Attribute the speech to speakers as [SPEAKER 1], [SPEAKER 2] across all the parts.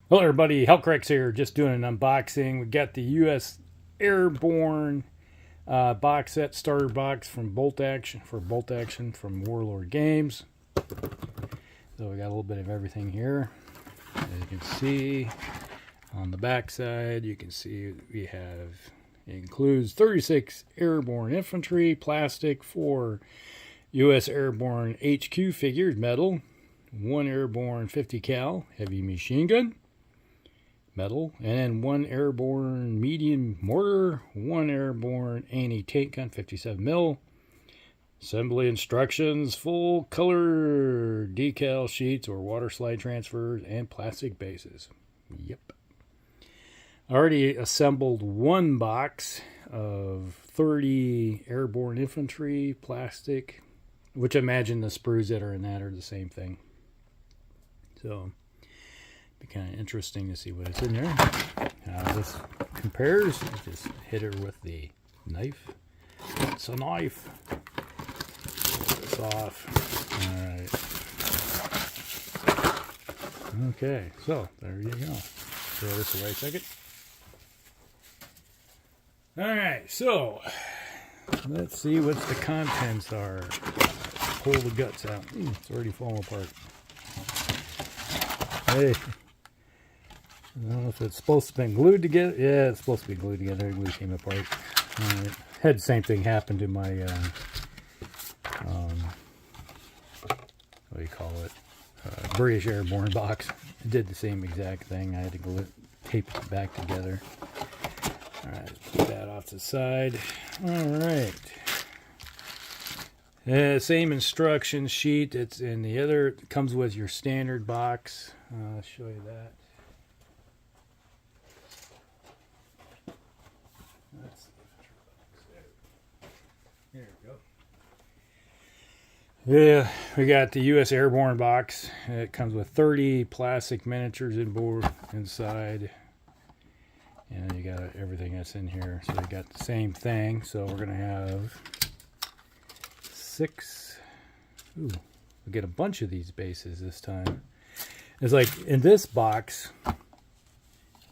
[SPEAKER 1] Hello everybody, Hellcrex here, just doing an unboxing. We got the US Airborne box set, starter box from Bolt Action, from Warlord Games. So we got a little bit of everything here. As you can see on the back side, you can see it includes 36 Airborne Infantry, plastic, 4 US Airborne HQ figures, metal, 1 Airborne 50 cal heavy machine gun, metal, and then 1 Airborne medium mortar, 1 Airborne anti-tank gun 57 mil, assembly instructions, full color decal sheets or water slide transfers, and plastic bases. Yep. I already assembled one box of 30 Airborne Infantry plastic, which I imagine the sprues that are in that are the same thing. So be kind of interesting to see what is in there. How this compares. Just hit her with the knife. It's a knife. Pull this off. Alright. Okay, so there you go. Throw this away a second. Alright, so let's see what the contents are. Pull the guts out. It's already falling apart. Hey. I don't know if it's supposed to be glued together. Yeah, it's supposed to be glued together. It glue came apart. Alright. Had the same thing happen to my, what do you call it? British Airborne box. It did the same exact thing. I had to glue it, tape it back together. Alright, put that off to the side. Alright. Same instruction sheet. It's in the other. It comes with your standard box. I'll show you that. There we go. Yeah, we got the US Airborne box. It comes with 30 plastic miniatures inside. And then you got everything that's in here. So we got the same thing. So we're going to have 6. Ooh, we get a bunch of these bases this time. It's like in this box,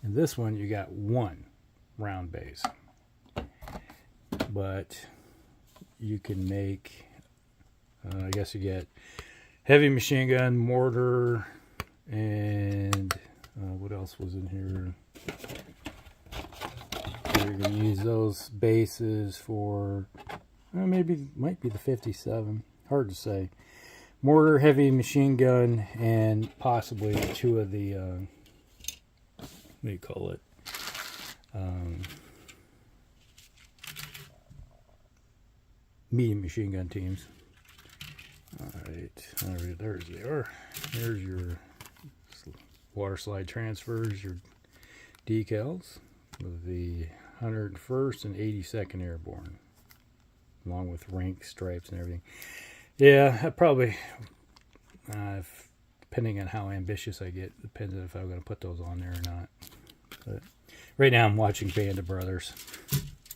[SPEAKER 1] in this one, you got 1 round base. But you can make, I guess you get heavy machine gun, mortar, and what else was in here? You're going to use those bases for, maybe, might be the 57. Hard to say. Mortar, heavy machine gun, and possibly 2 of the, what do you call it? Medium machine gun teams. Alright, there they are. There's your water slide transfers, your decals of the 101st and 82nd Airborne, along with rank stripes and everything. Yeah, I probably, depending on how ambitious I get, depends on if I'm going to put those on there or not. But right now I'm watching Band of Brothers.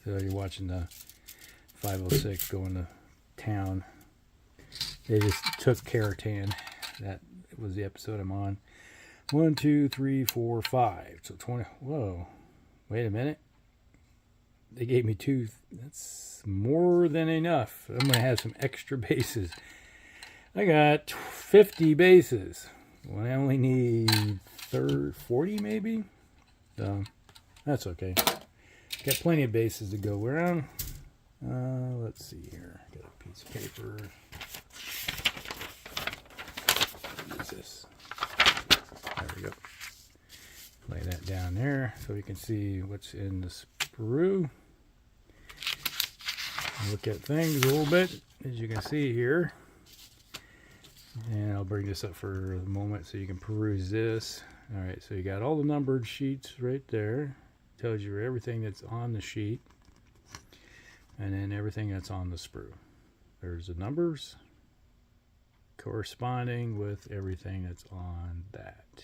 [SPEAKER 1] So you're watching the 506 going to town. They just took Caratan. That was the episode I'm on. 1, 2, 3, 4, 5. So 20. Whoa. Wait a minute. They gave me 2. That's more than enough. I'm going to have some extra bases. I got 50 bases. Well, I only need 40 maybe. So that's okay. Got plenty of bases to go around. Let's see here. Got a piece of paper. Use this. There we go. Lay that down there so we can see what's in the sprue. Look at things a little bit, as you can see here. And I'll bring this up for a moment so you can peruse this. Alright, so you got all the numbered sheets right there. Tells you everything that's on the sheet. And then everything that's on the sprue. There's the numbers corresponding with everything that's on that.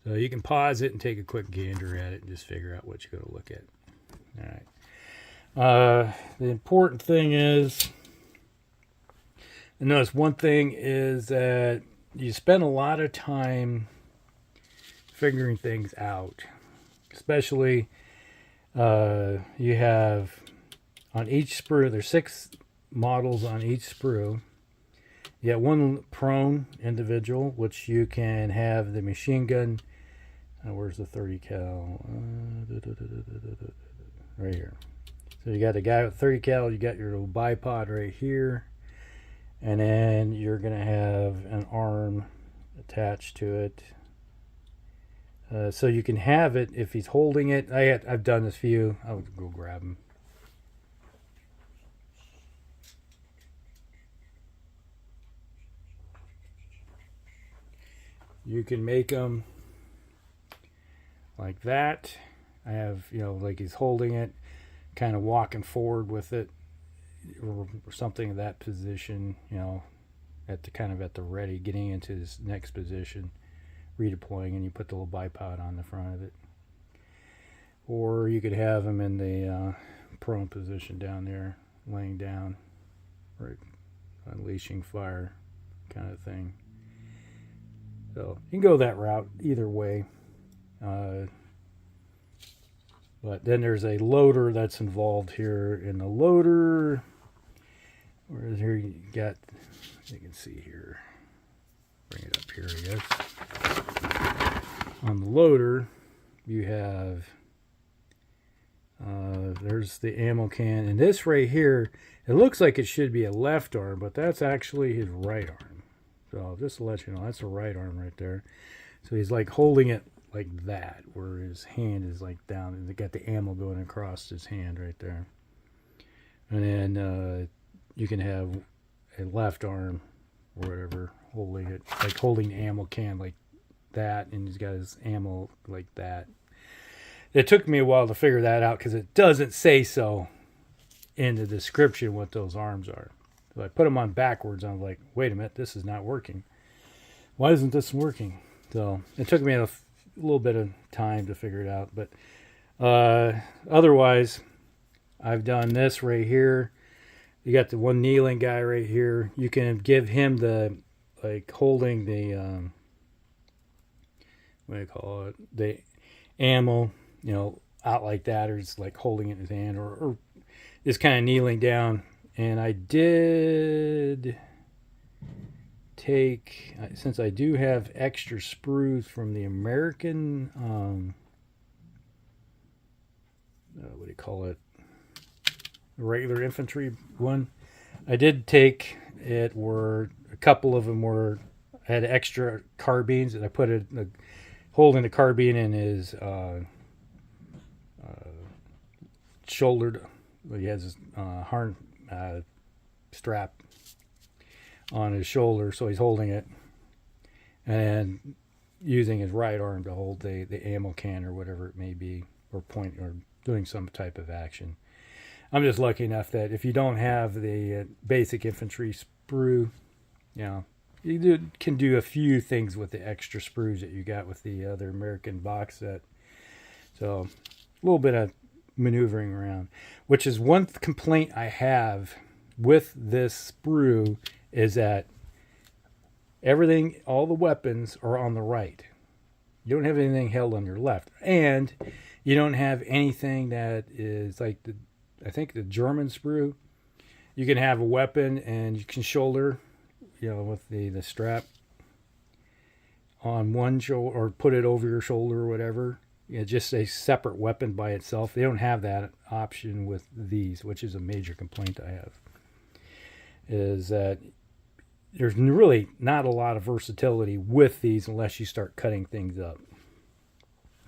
[SPEAKER 1] So you can pause it and take a quick gander at it and just figure out what you're going to look at. Alright. The important thing is, and notice one thing is that you spend a lot of time figuring things out. Especially, you have on each sprue, there's 6 models on each sprue. You got one prone individual, which you can have the machine gun. Where's the 30 cal? Right here. So you got the guy with 30 cal, you got your little bipod right here, and then you're going to have an arm attached to it. So you can have it if he's holding it. I've done this for you. I'll go grab him. You can make them like that. I have, like he's holding it, kind of walking forward with it, or something in that position, at the ready, getting into this next position, redeploying, and you put the little bipod on the front of it. Or you could have him in the prone position down there, laying down, right, unleashing fire kind of thing. So you can go that route either way. But then there's a loader that's involved here. In the loader, whereas here you can see here. Bring it up here, I guess. On the loader, you have, there's the ammo can. And this right here, it looks like it should be a left arm, but that's actually his right arm. So just to let you know, that's a right arm right there. So he's like holding it like that, where his hand is like down, and they got the ammo going across his hand right there. And then you can have a left arm or whatever holding it, like holding the ammo can like that, and he's got his ammo like that. It took me a while to figure that out because it doesn't say so in the description what those arms are. So I put them on backwards. I'm like, wait a minute, this is not working. Why isn't this working? So it took me a little bit of time to figure it out, but otherwise I've done this right here. You got the one kneeling guy right here. You can give him the, like, holding the what do you call it, the ammo, out like that, or just like holding it in his hand, or just kind of kneeling down. And I did take, since I do have extra sprues from the American, what do you call it, the regular infantry one, I did take it where a couple of them had extra carbines, and I put it holding the carbine in his shouldered. He has his strap on his shoulder, so he's holding it and using his right arm to hold the ammo can or whatever it may be, or doing some type of action. I'm just lucky enough that if you don't have the basic infantry sprue, you can do a few things with the extra sprues that you got with the other American box set. So a little bit of maneuvering around, which is one complaint I have with this sprue, is that everything, all the weapons are on the right. You don't have anything held on your left, and you don't have anything that is like I think the German sprue. You can have a weapon and you can shoulder, with the strap on one shoulder, or put it over your shoulder or whatever. Just a separate weapon by itself. They don't have that option with these, which is a major complaint I have. Is that there's really not a lot of versatility with these unless you start cutting things up.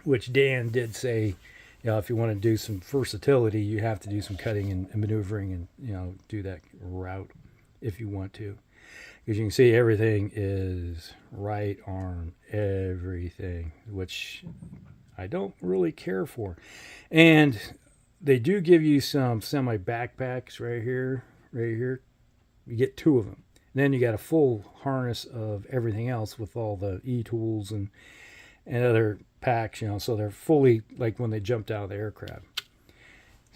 [SPEAKER 1] Which Dan did say, if you want to do some versatility, you have to do some cutting and maneuvering, and do that route if you want to. Because you can see everything is right arm, everything, which I don't really care for. And they do give you some semi backpacks right here. You get 2 of them. Then you got a full harness of everything else with all the e-tools and other packs, so they're fully like when they jumped out of the aircraft.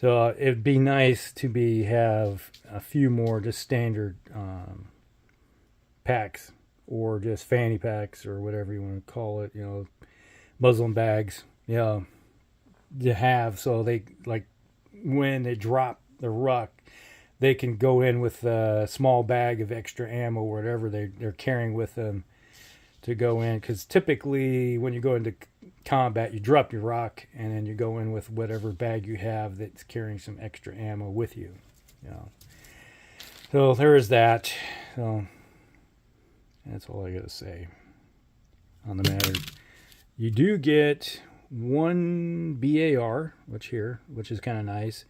[SPEAKER 1] So it'd be nice to have a few more just standard packs, or just fanny packs, or whatever you want to call it, muslin bags, to have, so they, like, when they drop the ruck, they can go in with a small bag of extra ammo, or whatever they're carrying with them to go in. Because typically when you go into combat, you drop your ruck and then you go in with whatever bag you have that's carrying some extra ammo with you. So there is that. So that's all I got to say on the matter. You do get one BAR, which is kind of nice.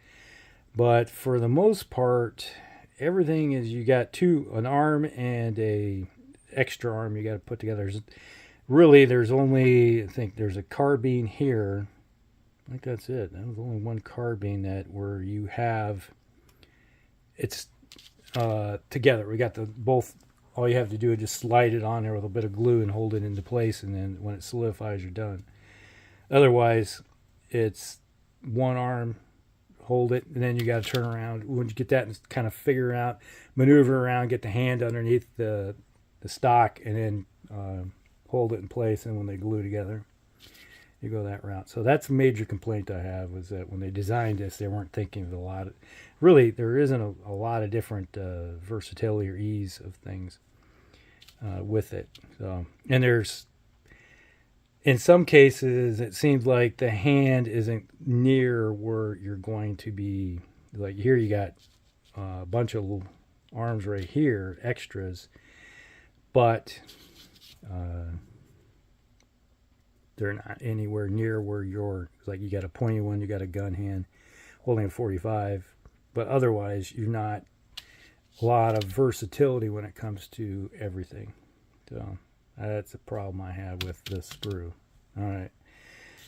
[SPEAKER 1] But for the most part, everything is, you got an arm and a extra arm you got to put together. There's only, I think there's a carbine here. I think that's it. There's only one carbine where you have, it's together. We got both. All you have to do is just slide it on there with a bit of glue and hold it into place, and then when it solidifies, you're done. Otherwise, it's one arm, hold it, and then you got to turn around. When you get that and kind of figure out, maneuver around, get the hand underneath the stock, and then hold it in place, and when they glue together, you go that route. So that's a major complaint I have, was that when they designed this, they weren't thinking of a lot of, really, there isn't a lot of different versatility or ease of things with it. So, and there's, in some cases, it seems like the hand isn't near where you're going to be. Like here, you got a bunch of little arms right here, extras, but they're not anywhere near where you're, like, you got a pointy one, you got a gun hand holding a 45, but otherwise you're not a lot of versatility when it comes to everything. So that's a problem I have with this sprue. All right,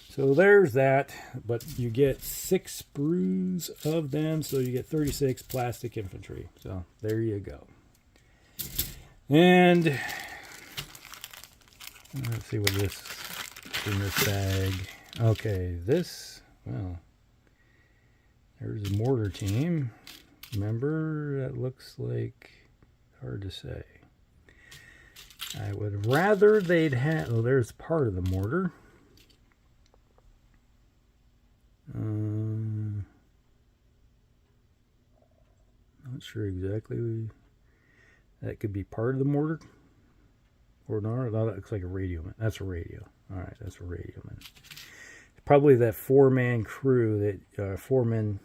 [SPEAKER 1] so there's that, but you get 6 sprues of them, so you get 36 plastic infantry. So there you go. And let's see what this is in this bag. Okay, well, there's a mortar team. Remember, that looks like, hard to say. I would rather they'd have, there's part of the mortar. Not sure exactly. That could be part of the mortar. Or not. No, that looks like a radio man. That's a radio. Alright, that's a radio man. Probably that 4-man crew, that 4 men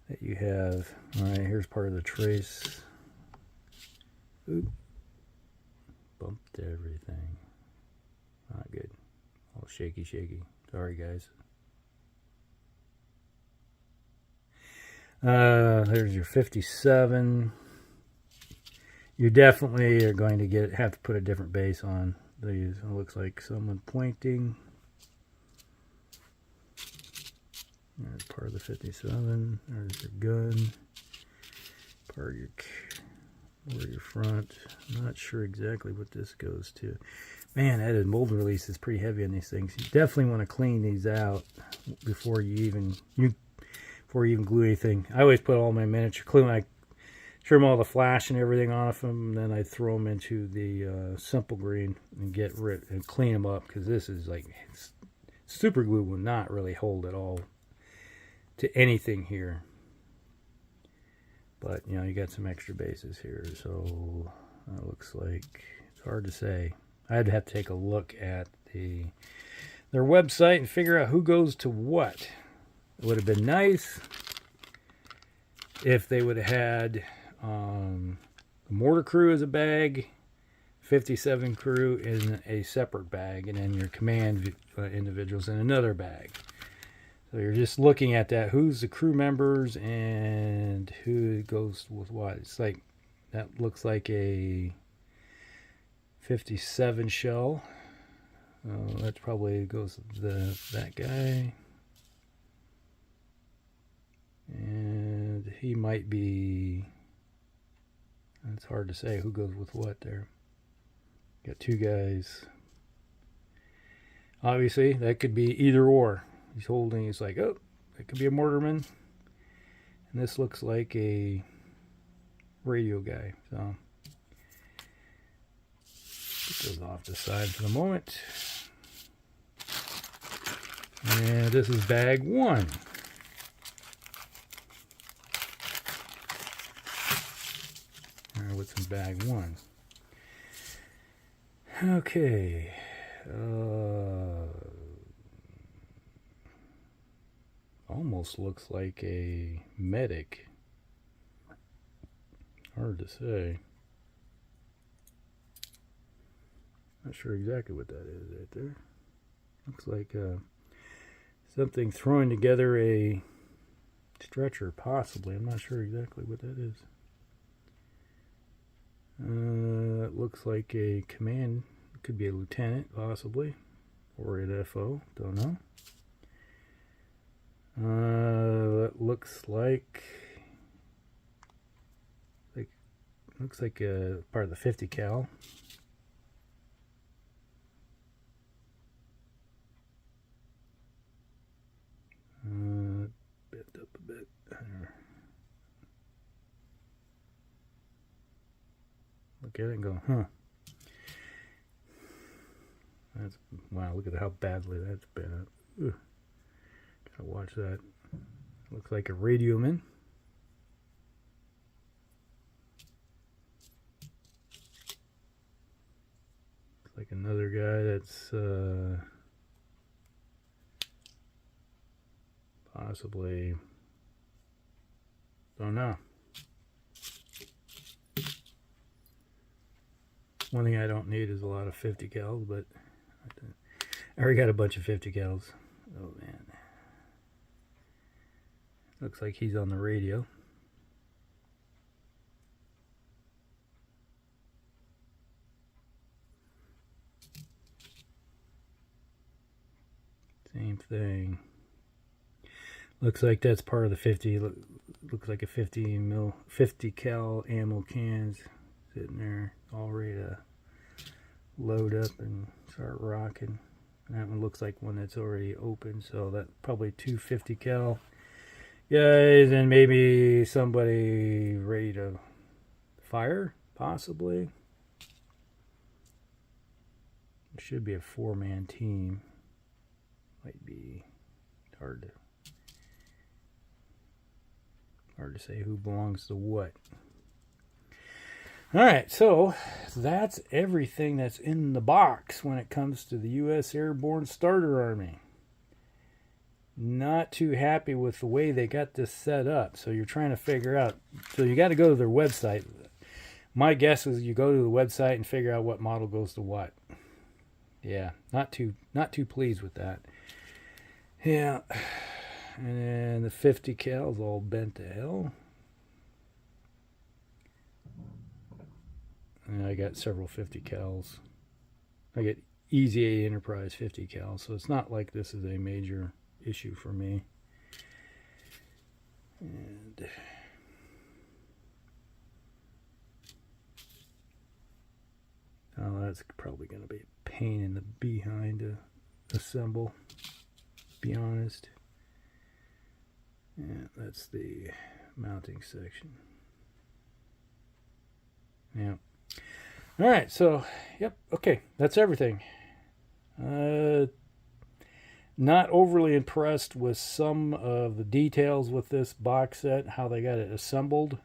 [SPEAKER 1] that you have. Alright, here's part of the trace. Oop. Bumped everything. Not good. All shaky. Sorry, guys. There's your 57. You definitely are going to have to put a different base on these. It looks like someone pointing. There's part of the 57. There's your gun. Part of your front. I'm not sure exactly what this goes to. Man, that mold release is pretty heavy on these things. You definitely want to clean these out before you even glue anything. I always put all my miniature glue. I trim all the flash and everything off them, and then I throw them into the simple green and get rid and clean them up, because this is like, super glue will not really hold at all to anything here. But you got some extra bases here, so it looks like, it's hard to say. I'd have to take a look at their website and figure out who goes to what. It would have been nice if they would have had the mortar crew as a bag, 57 crew in a separate bag, and then your command individuals in another bag. So you're just looking at that, who's the crew members and who goes with what. It's like, that looks like a 57 shell. That probably goes with that guy. And he might be, it's hard to say who goes with what there. Got 2 guys. Obviously, that could be either or. He's like, oh, that could be a mortarman. And this looks like a radio guy. So, put those off the side for the moment. And this is bag 1. All right, what's in bag 1? Okay. Almost looks like a medic. Hard to say. Not sure exactly what that is right there. Looks like something throwing together a stretcher, possibly. I'm not sure exactly what that is. It looks like a command. It could be a lieutenant, possibly, or an FO. Don't know. That looks like a part of the 50 cal. Bent up a bit. Look at it and go, huh? That's, wow, look at how badly that's bent up. Ugh. Gotta watch that. Looks like a radioman. Looks like another guy that's possibly, don't know. One thing I don't need is a lot of 50 cals, but I already got a bunch of 50 cals. Oh man. Looks like he's on the radio. Same thing. Looks like that's part of the 50. Looks like a 50 cal ammo cans sitting there, all ready to load up and start rocking. And that one looks like one that's already open, so that's probably 250 cal guys, and maybe somebody ready to fire, possibly. It should be a 4-man team. Might be hard to say who belongs to what. All right, so that's everything that's in the box when it comes to the U.S. Airborne Starter Army. Not too happy with the way they got this set up, so you're trying to figure out. So you got to go to their website. My guess is you go to the website and figure out what model goes to what. Yeah, not too pleased with that. Yeah, and then the 50 cal is all bent to hell. And I got several 50 cals. I get Easy 8 Enterprise 50 cal, so it's not like this is a major issue for me. And oh, that's probably going to be a pain in the behind to assemble, be honest. Yeah, that's the mounting section. Yeah. All right, so, yep, okay, that's everything. Not overly impressed with some of the details with this box set, how they got it assembled.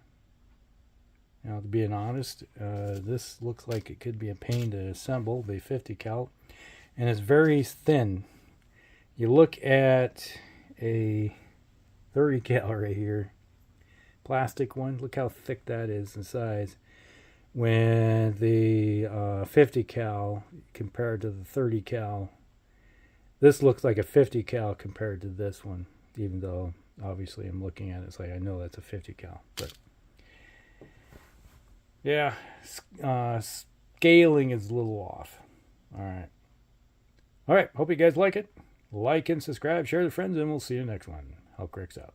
[SPEAKER 1] You know, to be honest, this looks like it could be a pain to assemble, the 50 cal, and it's very thin. You look at a 30 cal right here, plastic one, look how thick that is in size. When the 50 cal compared to the 30 cal, this looks like a 50 cal compared to this one, even though obviously I'm looking at it, it's like I know that's a 50 cal, but yeah, scaling is a little off. All right, hope you guys like it. Like and subscribe, share with friends, and we'll see you next one. Hulk Ricks out.